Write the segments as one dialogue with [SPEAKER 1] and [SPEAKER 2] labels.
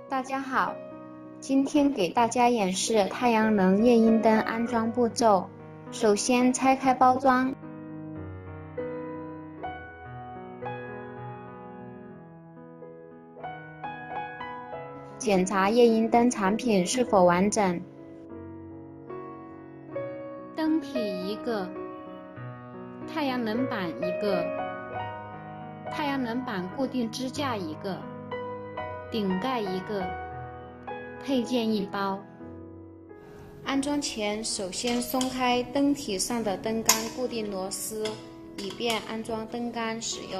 [SPEAKER 1] 大家好，今天给大家演示太阳能夜莺灯安装步骤。首先拆开包装，检查夜莺灯产品是否完整。灯体一个，太阳能板一个，太阳能板固定支架一个，顶盖一个，配件一包。安装前，首先松开灯体上的灯杆固定螺丝，以便安装灯杆使用。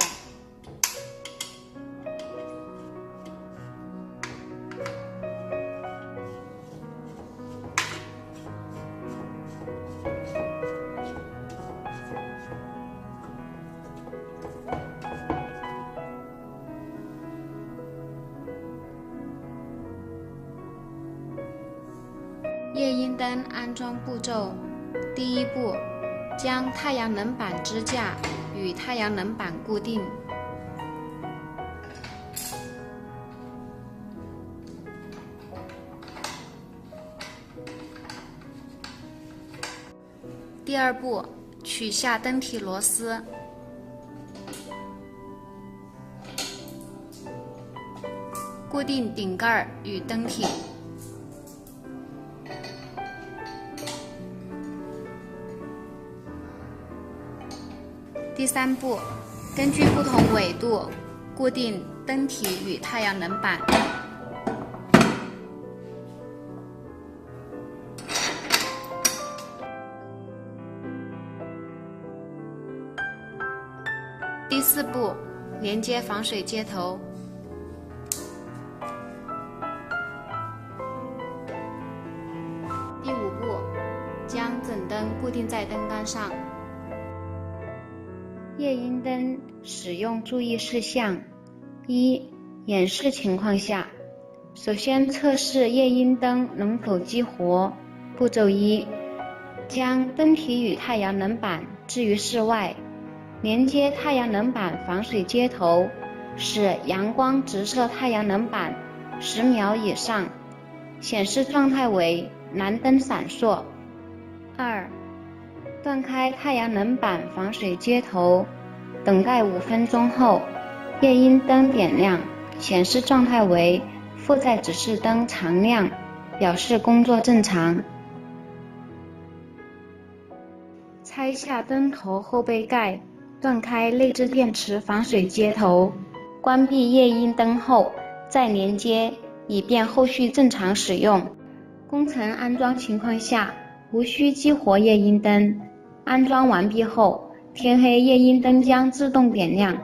[SPEAKER 1] 夜莺灯安装步骤：第一步，将太阳能板支架与太阳能板固定。第二步，取下灯体螺丝。固定顶盖与灯体。第三步，根据不同纬度固定灯体与太阳能板。第四步，连接防水接头。第五步，将整灯固定在灯杆上。夜莺灯使用注意事项：一、演示情况下，首先测试夜莺灯能否激活。步骤一，将灯体与太阳能板置于室外，连接太阳能板防水接头，使阳光直射太阳能板10秒以上，显示状态为蓝灯闪烁。二、断开太阳能板防水接头，等待5分钟后，夜莺灯点亮，显示状态为负载指示灯常亮，表示工作正常。拆下灯头后背盖，断开内置电池防水接头，关闭夜莺灯后再连接，以便后续正常使用。工程安装情况下，无需激活夜莺灯。安装完毕后，天黑夜莺灯将自动点亮。